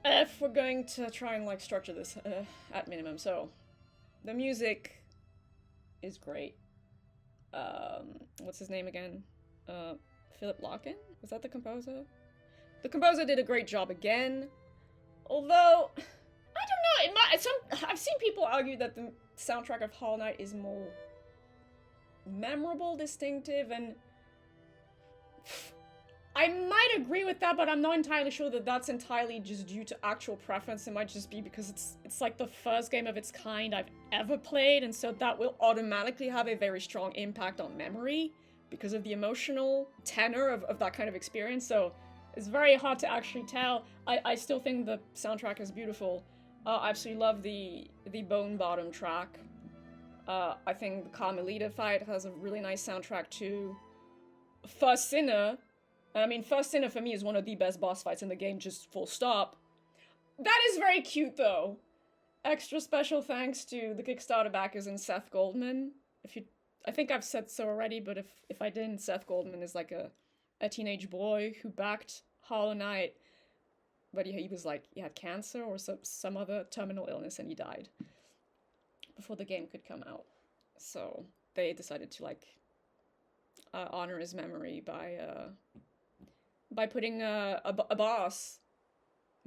if we're going to try and like structure this at minimum, so the music is great. What's his name again? Philip Larkin? Was that the composer? The composer did a great job again. Although, I don't know, I've seen people argue that the soundtrack of Hollow Knight is more memorable, distinctive, and I might agree with that, but I'm not entirely sure that that's entirely just due to actual preference. It might just be because it's like the first game of its kind I've ever played, and so that will automatically have a very strong impact on memory because of the emotional tenor of that kind of experience. So it's very hard to actually tell. I still think the soundtrack is beautiful. I absolutely love the Bone Bottom track. I think the Carmelita fight has a really nice soundtrack too. First Sinner, I mean, First Sinner for me is one of the best boss fights in the game, just full stop. That is very cute though. Extra special thanks to the Kickstarter backers and Seth Goldman. I think I've said so already, but if I didn't, Seth Goldman is like a teenage boy who backed Hollow Knight, but he was like, he had cancer or some other terminal illness and he died before the game could come out. So they decided to like honor his memory by putting a boss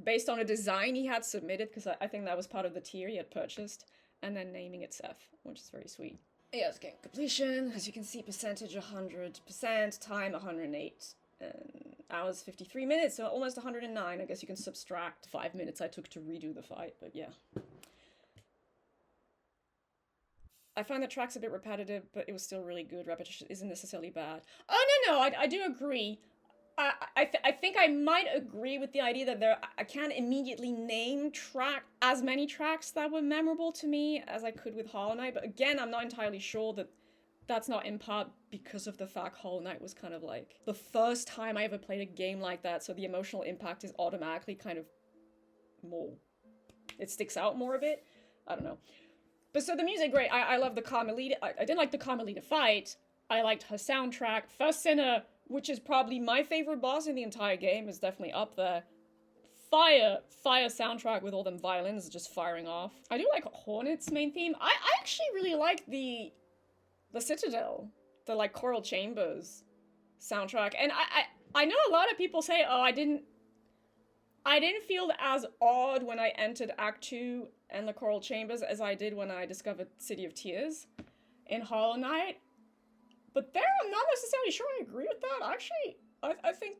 based on a design he had submitted, because I think that was part of the tier he had purchased, and then naming it Seth, which is very sweet. Yes, game completion. As you can see, percentage 100%, time 108, and hours 53 minutes, so almost 109. I guess you can subtract 5 minutes I took to redo the fight, but yeah. I find the tracks a bit repetitive, but it was still really good. Repetition isn't necessarily bad. Oh, no, I do agree. I think I might agree with the idea that I can't immediately name as many tracks that were memorable to me as I could with Hollow Knight, but again, I'm not entirely sure that that's not in part because of the fact Hollow Knight was kind of like the first time I ever played a game like that, so the emotional impact is automatically kind of more, it sticks out more a bit. I don't know. But so the music, great. I love the Carmelita. I didn't like the Carmelita fight. I liked her soundtrack. First Sinner, which is probably my favorite boss in the entire game, is definitely up there. Fire soundtrack with all them violins just firing off. I do like Hornet's main theme. I actually really like the Citadel, the like Choral Chambers soundtrack. And I know a lot of people say, oh, I didn't feel as odd when I entered Act 2 and the Choral Chambers as I did when I discovered City of Tears in Hollow Knight. But there, I'm not necessarily sure I agree with that. Actually, I think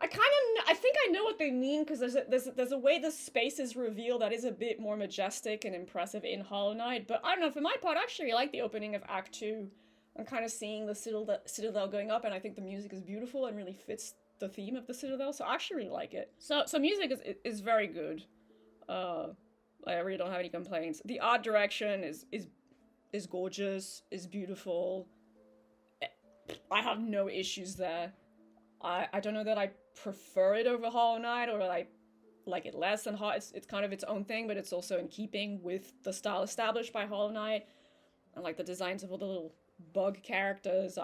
I know what they mean, because there's a way the space is revealed that is a bit more majestic and impressive in Hollow Knight. But I don't know, for my part, actually, I like the opening of Act 2 and kind of seeing the Citadel going up, and I think the music is beautiful and really fits the theme of the Citadel, so I actually really like it. So music is very good. I really don't have any complaints. The art direction is gorgeous, is beautiful. I have no issues there. I don't know that I prefer it over Hollow Knight or I like it less than it's kind of its own thing, but it's also in keeping with the style established by Hollow Knight. And like the designs of all the little bug characters,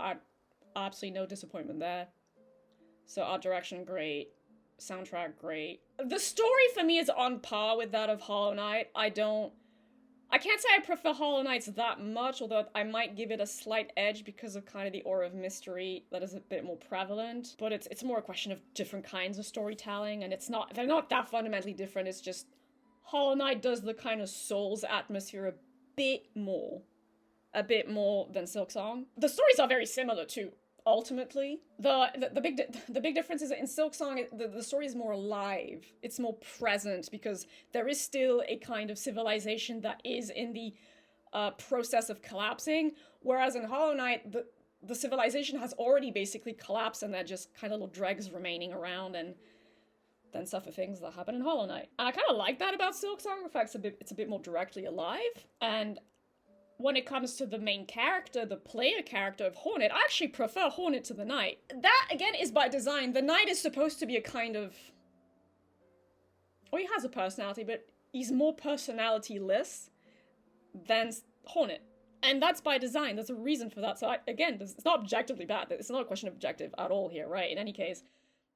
absolutely no disappointment there. So art direction, great. Soundtrack, great. The story for me is on par with that of Hollow Knight. I can't say I prefer Hollow Knights that much, although I might give it a slight edge because of kind of the aura of mystery that is a bit more prevalent. But it's more a question of different kinds of storytelling, and they're not that fundamentally different. It's just Hollow Knight does the kind of Souls atmosphere a bit more than Silksong. The stories are very similar too. Ultimately, the big difference is that in Silksong, the story is more alive. It's more present because there is still a kind of civilization that is in the process of collapsing, whereas in Hollow Knight, the civilization has already basically collapsed and they're just kind of little dregs remaining around and then suffer things that happen in Hollow Knight. And I kind of like that about Silksong. In fact, it's a bit more directly alive. And when it comes to the main character, the player character of Hornet, I actually prefer Hornet to the Knight. That, again, is by design. The Knight is supposed to be a kind of... Well, he has a personality, but he's more personality-less than Hornet. And that's by design. There's a reason for that. So, again, it's not objectively bad. It's not a question of objective at all here, right? In any case.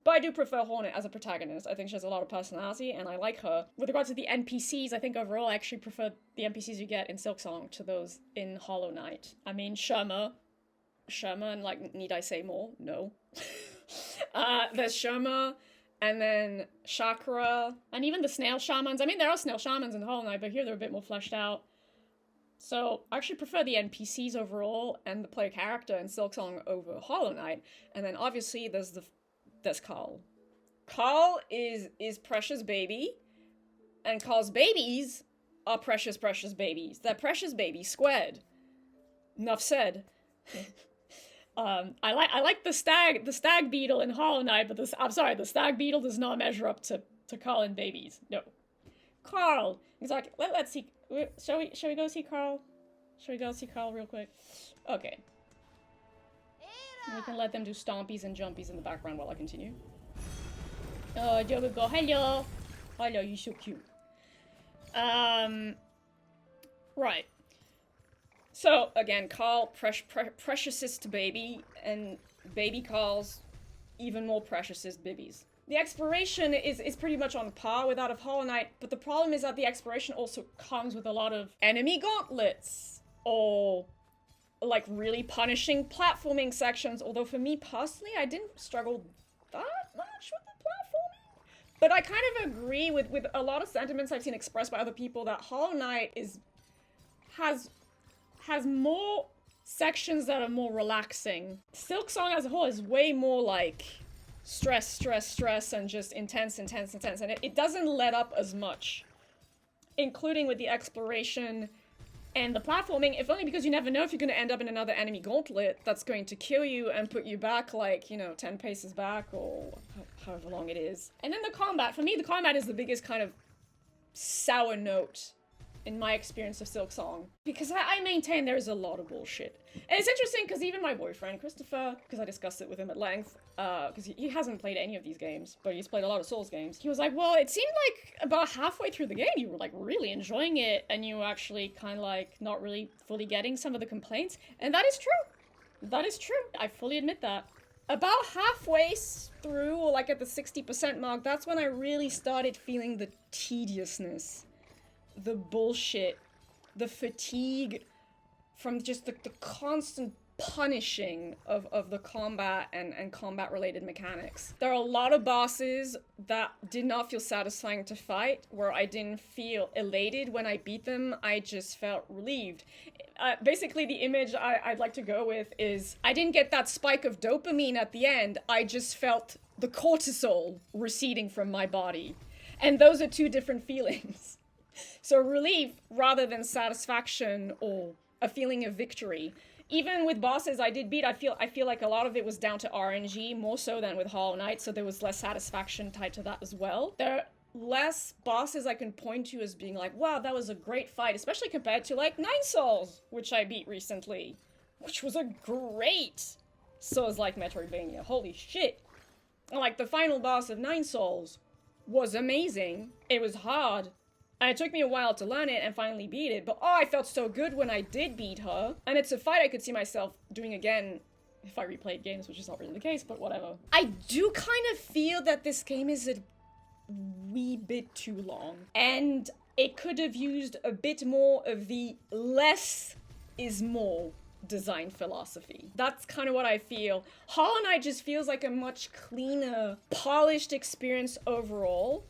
But I do prefer Hornet as a protagonist. I think she has a lot of personality, and I like her. With regards to the NPCs, I think overall I actually prefer the NPCs you get in Silksong to those in Hollow Knight. I mean, Sherma, and like, need I say more? No. There's Sherma, and then Chakra, and even the snail shamans. I mean, there are snail shamans in Hollow Knight, but here they're a bit more fleshed out. So I actually prefer the NPCs overall and the player character in Silksong over Hollow Knight. And then obviously there's Carl. Carl is Precious Baby, and Carl's babies are precious babies. They're precious babies squared. Enough said. I like the stag beetle in Hollow Knight, but the stag beetle does not measure up to Carl and babies. No. Carl. Exactly. Let's see. Shall we go see Carl? Shall we go see Carl real quick? Okay. We can let them do stompies and jumpies in the background while I continue. Oh, there we go. Hello. Hello, you're so cute. Right. So, again, Carl, preciousest baby, and baby Carl's even more preciousest bibbies. The exploration is pretty much on par with that of Hollow Knight, but the problem is that the exploration also comes with a lot of enemy gauntlets, or like really punishing platforming sections, although for me personally, I didn't struggle that much with the platforming. But I kind of agree with a lot of sentiments I've seen expressed by other people that Hollow Knight has more sections that are more relaxing. Silksong as a whole is way more like stress, and just intense, and it doesn't let up as much, including with the exploration and the platforming, if only because you never know if you're going to end up in another enemy gauntlet that's going to kill you and put you back, like, 10 paces back, or however long it is. And then the combat. For me, the combat is the biggest kind of sour note in my experience of Silksong, because I maintain there's a lot of bullshit. And it's interesting because even my boyfriend, Christopher, because I discussed it with him at length, because he hasn't played any of these games, but he's played a lot of Souls games, he was like, well, it seemed like about halfway through the game you were like really enjoying it, and you were actually kind of like not really fully getting some of the complaints. And that is true. That is true. I fully admit that. About halfway through, or like at the 60% mark, that's when I really started feeling the tediousness, the bullshit, the fatigue from just the constant punishing of the combat and combat related mechanics. There are a lot of bosses that did not feel satisfying to fight, where I didn't feel elated when I beat them, I just felt relieved. Basically the image I'd like to go with is, I didn't get that spike of dopamine at the end, I just felt the cortisol receding from my body. And those are two different feelings. So relief rather than satisfaction or a feeling of victory. Even with bosses I did beat, I feel like a lot of it was down to RNG, more so than with Hollow Knight, so there was less satisfaction tied to that as well. There are less bosses I can point to as being like, wow, that was a great fight, especially compared to like Nine Souls, which I beat recently, which was a great Souls-like Metroidvania. Holy shit. Like, the final boss of Nine Souls was amazing. It was hard. And it took me a while to learn it and finally beat it, but oh, I felt so good when I did beat her. And it's a fight I could see myself doing again if I replayed games, which is not really the case, but whatever. I do kind of feel that this game is a wee bit too long, and it could have used a bit more of the less is more design philosophy. That's kind of what I feel. Hollow Knight just feels like a much cleaner, polished experience overall.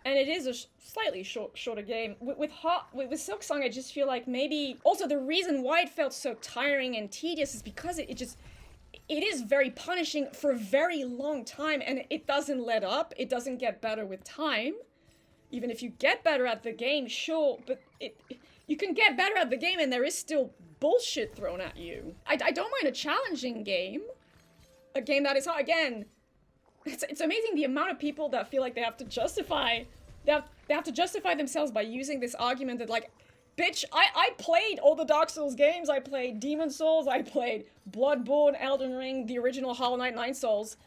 And it is a slightly shorter game. With Silksong, I just feel like maybe... Also, the reason why it felt so tiring and tedious is because it is very punishing for a very long time, and it doesn't let up. It doesn't get better with time. Even if you get better at the game, sure, but you can get better at the game and there is still bullshit thrown at you. I don't mind a challenging game. A game that is hard. Again, it's amazing the amount of people that feel like they have to justify themselves by using this argument that, like, bitch, I played all the Dark Souls games, I played Demon Souls, I played Bloodborne, Elden Ring, the original Hollow Knight, Nine Souls.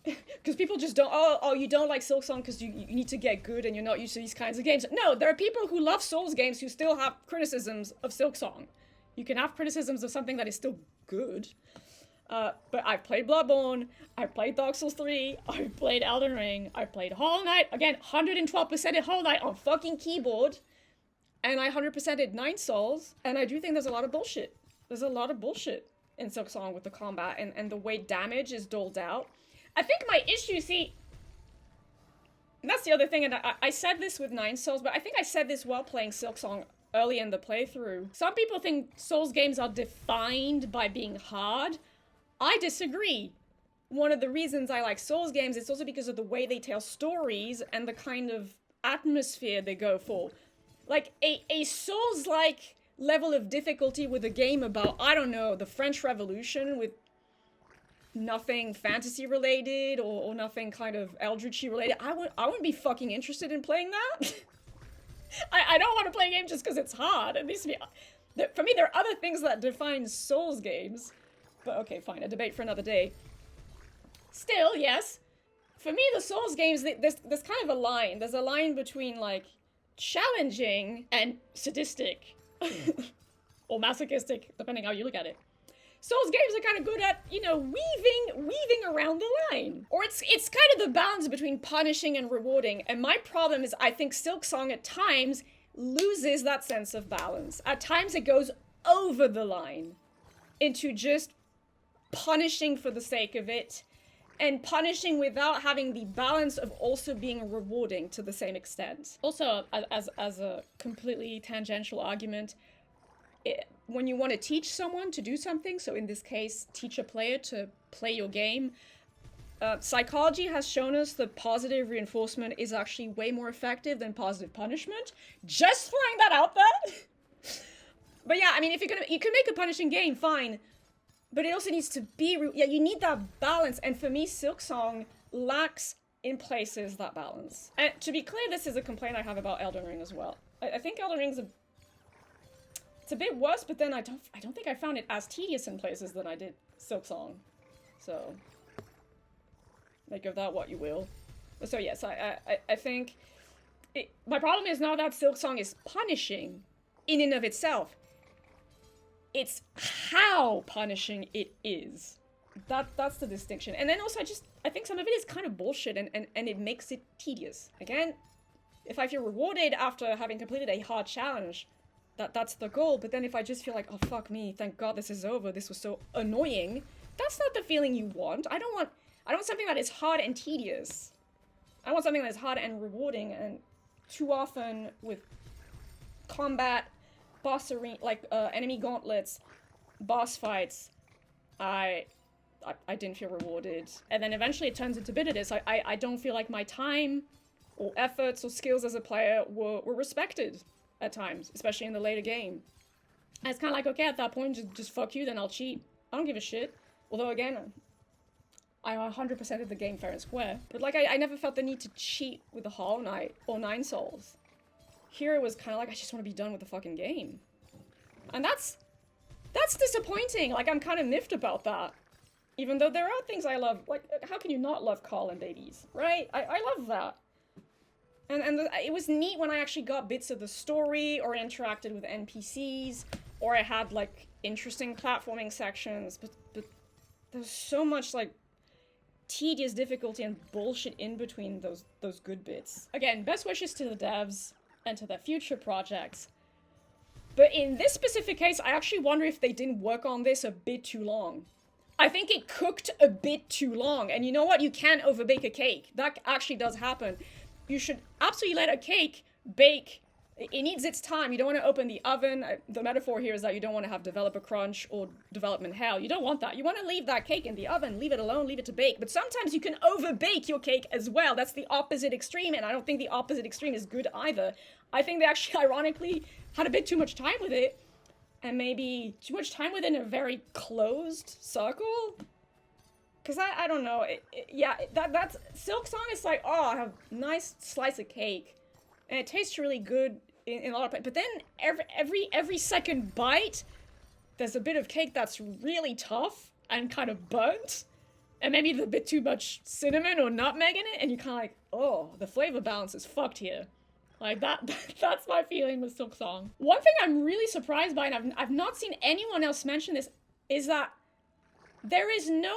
Because people just don't, oh, you don't like Silksong because you need to get good and you're not used to these kinds of games. No, there are people who love Souls games who still have criticisms of Silksong. You can have criticisms of something that is still good. But I've played Bloodborne, I've played Dark Souls 3, I've played Elden Ring, I've played Hollow Knight, again, 112%ed Hollow Knight on fucking keyboard, and I 100%ed 9 Souls, and I do think there's a lot of bullshit. There's a lot of bullshit in Silksong with the combat and the way damage is doled out. I think my issue, see, that's the other thing, and I said this with 9 Souls, but I think I said this while playing Silksong early in the playthrough. Some people think Souls games are defined by being hard. I disagree. One of the reasons I like Souls games is also because of the way they tell stories and the kind of atmosphere they go for. Like, a Souls-like level of difficulty with a game about, I don't know, the French Revolution with nothing fantasy related or nothing kind of eldritchy related, I wouldn't be fucking interested in playing that. I don't want to play a game just because it's hard. It needs to be, for me, there are other things that define Souls games. But okay, fine, a debate for another day. Still, yes. For me, the Souls games, there's kind of a line. There's a line between, like, challenging and sadistic. Or masochistic, depending how you look at it. Souls games are kind of good at, you know, weaving around the line. Or it's kind of the balance between punishing and rewarding. And my problem is I think Silksong at times loses that sense of balance. At times it goes over the line into just punishing for the sake of it, and punishing without having the balance of also being rewarding to the same extent. Also, as a completely tangential argument, when you want to teach someone to do something, so in this case, teach a player to play your game, psychology has shown us that positive reinforcement is actually way more effective than positive punishment. Just throwing that out there. But yeah, I mean, if you can make a punishing game, fine. But it also needs to be, you need that balance. And for me, Silksong lacks in places that balance. And to be clear, this is a complaint I have about Elden Ring as well. I think Elden Ring's it's a bit worse, but then I don't think I found it as tedious in places than I did Silksong. So, make of that what you will. So yes, I think my problem is not that Silksong is punishing in and of itself. It's how punishing it is. That's the distinction. And then also I think some of it is kind of bullshit and it makes it tedious. Again, if I feel rewarded after having completed a hard challenge, that's the goal. But then if I just feel like, oh fuck me, thank God this is over, this was so annoying, that's not the feeling you want. I don't want something that is hard and tedious. I want something that is hard and rewarding, and too often with combat, boss arena, like enemy gauntlets, boss fights, I didn't feel rewarded. And then eventually it turns into bitterness. I don't feel like my time or efforts or skills as a player were respected at times, especially in the later game. And it's kind of like, okay, at that point, just fuck you, then I'll cheat. I don't give a shit. Although again, I 100% of the game fair and square. But like, I never felt the need to cheat with the Hollow Knight or 9 Souls. Here it was kind of like, I just want to be done with the fucking game. And that's disappointing. Like, I'm kind of miffed about that. Even though there are things I love. Like, how can you not love Carl and babies, right? I love that. And it was neat when I actually got bits of the story, or interacted with NPCs, or I had, like, interesting platforming sections, but there's so much, like, tedious difficulty and bullshit in between those good bits. Again, best wishes to the devs and to their future projects. But in this specific case, I actually wonder if they didn't work on this a bit too long. I think it cooked a bit too long, and you know what? You can't overbake a cake. That actually does happen. You should absolutely let a cake bake. It needs its time. You don't want to open the oven. The metaphor here is that you don't want to have developer crunch or development hell. You don't want that. You want to leave that cake in the oven, leave it alone, leave it to bake. But sometimes you can overbake your cake as well. That's the opposite extreme, and I don't think the opposite extreme is good either. I think they actually, ironically, had a bit too much time with it, and maybe too much time with it in a very closed circle. Because I don't know, that's Silksong is like, oh, I have a nice slice of cake, and it tastes really good in a lot of, but then every second bite, there's a bit of cake that's really tough and kind of burnt, and maybe a bit too much cinnamon or nutmeg in it, and you're kind of like, oh, the flavor balance is fucked here. Like, that's my feeling with Silksong. One thing I'm really surprised by, and I've not seen anyone else mention this, is that There is no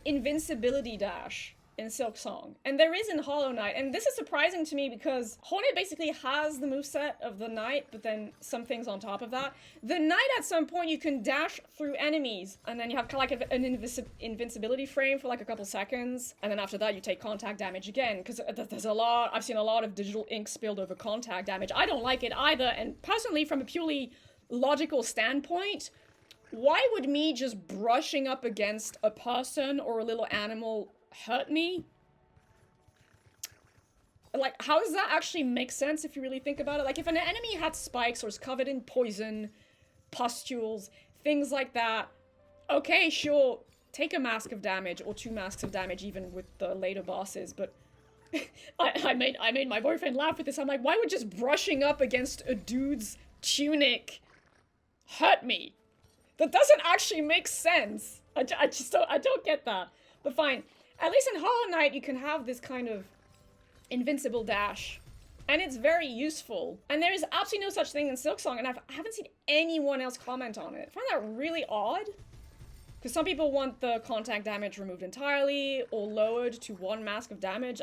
invincibility dash in Silksong, and there is in Hollow Knight, and this is surprising to me because Hollow Knight basically has the moveset of the Knight, but then some things on top of that. The Knight, at some point, you can dash through enemies, and then you have kind of like an invincibility frame for like a couple seconds, and then after that you take contact damage again, because there's a lot, I've seen a lot of digital ink spilled over contact damage. I don't like it either, and personally, from a purely logical standpoint, why would me just brushing up against a person or a little animal hurt me? Like, how does that actually make sense if you really think about it? Like, if an enemy had spikes or is covered in poison, pustules, things like that, okay, sure, take a mask of damage, or 2 masks of damage even with the later bosses, but I made my boyfriend laugh with this. I'm like, why would just brushing up against a dude's tunic hurt me? That doesn't actually make sense. I don't get that. But fine. At least in Hollow Knight, you can have this kind of invincible dash. And it's very useful. And there is absolutely no such thing in Silksong, and I haven't seen anyone else comment on it. I find that really odd. Because some people want the contact damage removed entirely, or lowered to 1 mask of damage.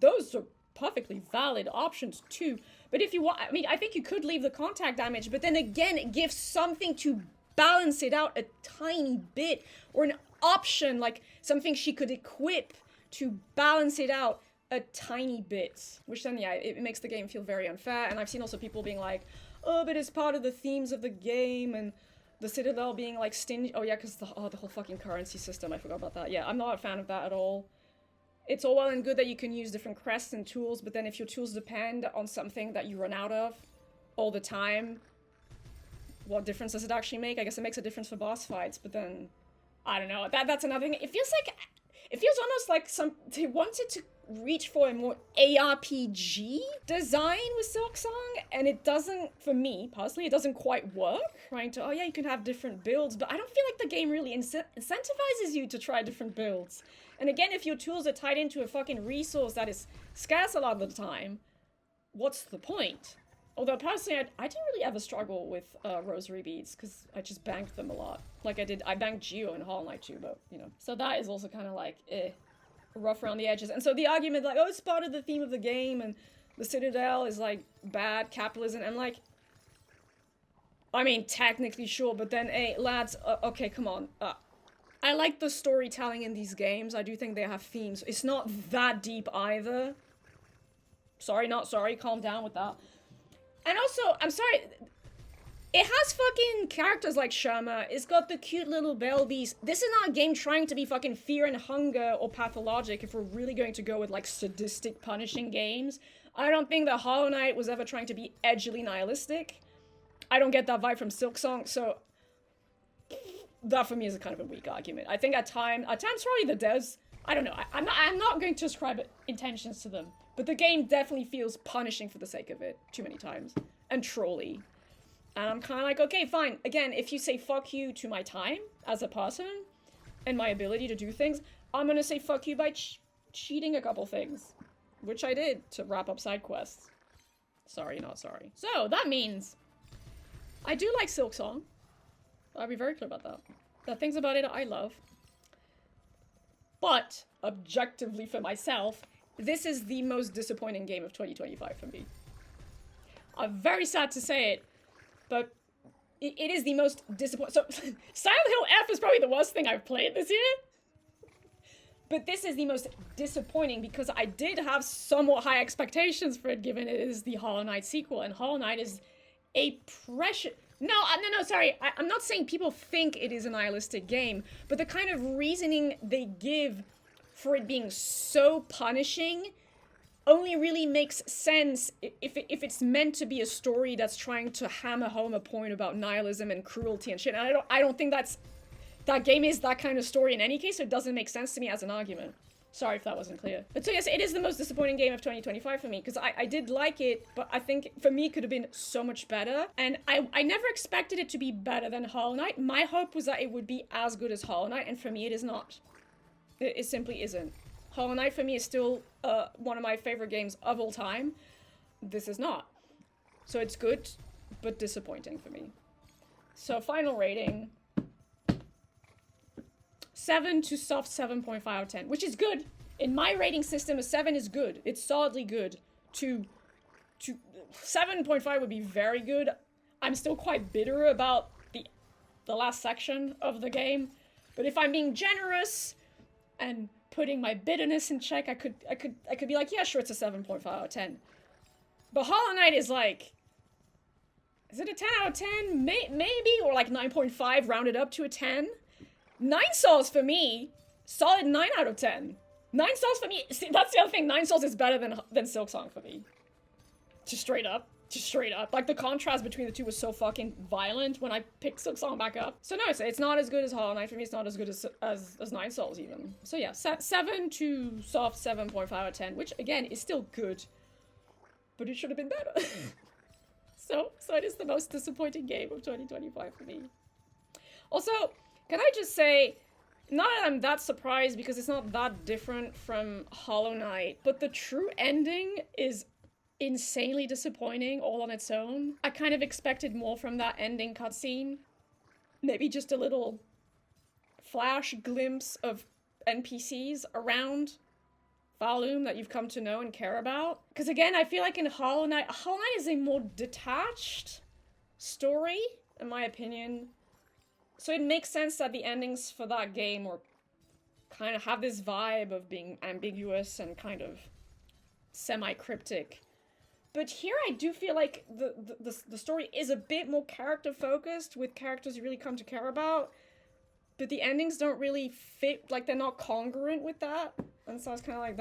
Those are perfectly valid options too. But if you want, I mean, I think you could leave the contact damage, but then again, give something to balance it out a tiny bit, or an option, like something she could equip to balance it out a tiny bit, which then, yeah, it makes the game feel very unfair. And I've seen also people being like, oh, but it's part of the themes of the game, and the Citadel being like stingy. Oh yeah, because the whole fucking currency system, I forgot about that. Yeah, I'm not a fan of that at all. It's all well and good that you can use different crests and tools, but then if your tools depend on something that you run out of all the time, what difference does it actually make? I guess it makes a difference for boss fights, but then, I don't know, that's another thing. It feels almost like they wanted to reach for a more ARPG design with Silksong, and it doesn't, for me, personally, it doesn't quite work. Trying to, oh yeah, you can have different builds, but I don't feel like the game really incentivizes you to try different builds. And again, if your tools are tied into a fucking resource that is scarce a lot of the time, what's the point? Although, personally, I didn't really ever struggle with rosary beads, because I just banked them a lot. Like I banked Geo in Hollow Knight too, but, you know. So that is also kind of like, rough around the edges. And so the argument, like, oh, it's part of the theme of the game, and the Citadel is, like, bad capitalism, and, like, I mean, technically, sure, but then, hey, lads, okay, come on. I like the storytelling in these games. I do think they have themes. It's not that deep either. Sorry, not sorry. Calm down with that. And also, I'm sorry, it has fucking characters like Sherma. It's got the cute little Belbies. This is not a game trying to be fucking Fear and Hunger or pathologic if we're really going to go with, like, sadistic punishing games. I don't think that Hollow Knight was ever trying to be edgily nihilistic. I don't get that vibe from Silksong, so that for me is a kind of a weak argument. I think at times probably the devs, I don't know, I'm not going to ascribe intentions to them, but the game definitely feels punishing for the sake of it too many times, and trolly. And I'm kind of like, okay, fine. Again, if you say fuck you to my time as a person and my ability to do things, I'm gonna say fuck you by cheating a couple things, which I did to wrap up side quests. Sorry, not sorry. So that means I do like Silksong. I'll be very clear about that. The things about it I love. But, objectively for myself, this is the most disappointing game of 2025 for me. I'm very sad to say it, but it is the most disappointing. So, Silent Hill F is probably the worst thing I've played this year. But this is the most disappointing because I did have somewhat high expectations for it, given it is the Hollow Knight sequel, and Hollow Knight is a precious... No, sorry. I'm not saying people think it is a nihilistic game, but the kind of reasoning they give for it being so punishing only really makes sense if it's meant to be a story that's trying to hammer home a point about nihilism and cruelty and shit. And I don't think that game is that kind of story in any case, so it doesn't make sense to me as an argument. Sorry if that wasn't clear. But so yes, it is the most disappointing game of 2025 for me, because I did like it, but I think for me it could have been so much better. And I never expected it to be better than Hollow Knight. My hope was that it would be as good as Hollow Knight, and for me it is not. It simply isn't. Hollow Knight for me is still one of my favorite games of all time. This is not. So it's good, but disappointing for me. So final rating. 7 to soft 7.5 out of 10, which is good. In my rating system, a 7 is good. It's solidly good. To 7.5 would be very good. I'm still quite bitter about the last section of the game, but if I'm being generous and putting my bitterness in check, I could be like, yeah, sure, it's a 7.5 out of 10. But Hollow Knight is like, is it a 10 out of 10? Maybe, or like 9.5 rounded up to a 10. 9 Souls for me, solid 9 out of 10. 9 Souls for me, see, that's the other thing, 9 Souls is better than Silksong for me. Just straight up. Like, the contrast between the two was so fucking violent when I picked Silksong back up. So no, it's not as good as Hollow Knight for me, it's not as good as 9 Souls even. So yeah, 7 to soft 7.5 out of 10, which again is still good. But it should have been better. So it is the most disappointing game of 2025 for me. Also, can I just say, not that I'm that surprised because it's not that different from Hollow Knight, but the true ending is insanely disappointing all on its own. I kind of expected more from that ending cutscene. Maybe just a little flash glimpse of NPCs around Falloom that you've come to know and care about. Because again, I feel like in Hollow Knight is a more detached story, in my opinion. So it makes sense that the endings for that game were kind of have this vibe of being ambiguous and kind of semi-cryptic. But here I do feel like the story is a bit more character-focused, with characters you really come to care about. But the endings don't really fit, like they're not congruent with that. And so I was kind of like,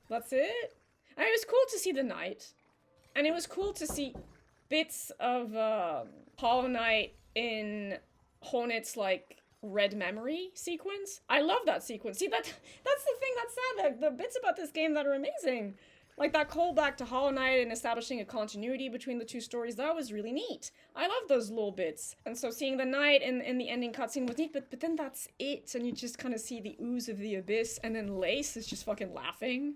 that's it? And it was cool to see the night. And it was cool to see bits of Hollow Knight in Hornet's, like, red memory sequence. I love that sequence. See, that's the thing that's sad. The bits about this game that are amazing. Like, that callback to Hollow Knight and establishing a continuity between the two stories, that was really neat. I love those little bits. And so seeing the night in the ending cutscene was neat, but then that's it. And you just kind of see the ooze of the abyss, and then Lace is just fucking laughing.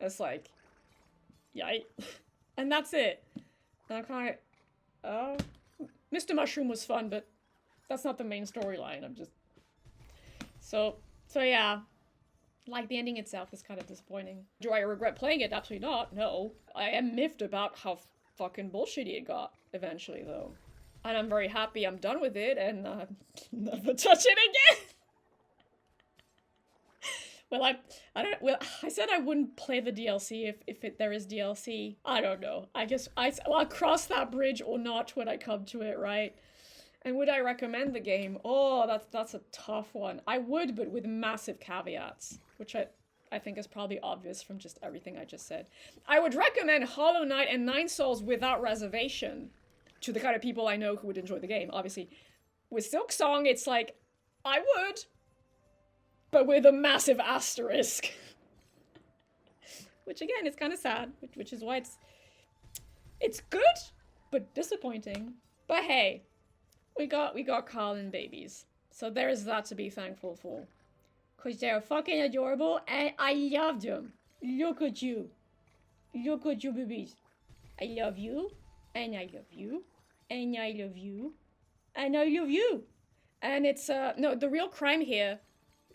It's like, yikes. And that's it. And I'm kind of, oh. Mr. Mushroom was fun, but that's not the main storyline. I'm just... So yeah. Like, the ending itself is kind of disappointing. Do I regret playing it? Absolutely not. No. I am miffed about how fucking bullshitty it got eventually, though. And I'm very happy I'm done with it and never touch it again. I said I wouldn't play the DLC if there is DLC. I don't know. I guess I'll cross that bridge or not when I come to it, right? And would I recommend the game? Oh, that's a tough one. I would, but with massive caveats, which I think is probably obvious from just everything I just said. I would recommend Hollow Knight and 9 Souls without reservation to the kind of people I know who would enjoy the game. Obviously, with Silksong, it's like, I would, but with a massive asterisk. Which again, is kind of sad, which is why it's good, but disappointing. But hey, we got Carl and babies. So there is that to be thankful for. Because they're fucking adorable and I love them. Look at you. Look at you babies. I love you. And I love you. And I love you. And I love you. And it's, no, the real crime here,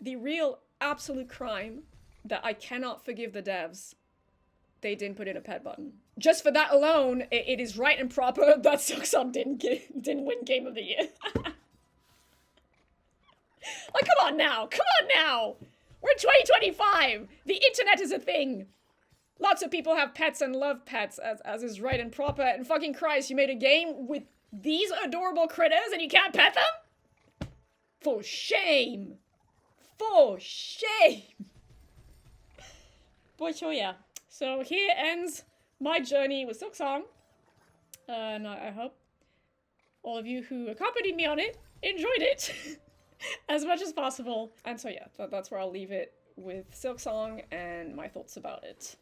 the real absolute crime that I cannot forgive the devs, they didn't put in a pet button. Just for that alone, it is right and proper that Silksong didn't win Game of the Year. Like, come on now! We're in 2025! The internet is a thing! Lots of people have pets and love pets, as is right and proper, and fucking Christ, you made a game with these adorable critters and you can't pet them? For shame! For shame! But so yeah. So here ends my journey with Silksong. And I hope all of you who accompanied me on it enjoyed it as much as possible. And so yeah, that's where I'll leave it with Silksong and my thoughts about it.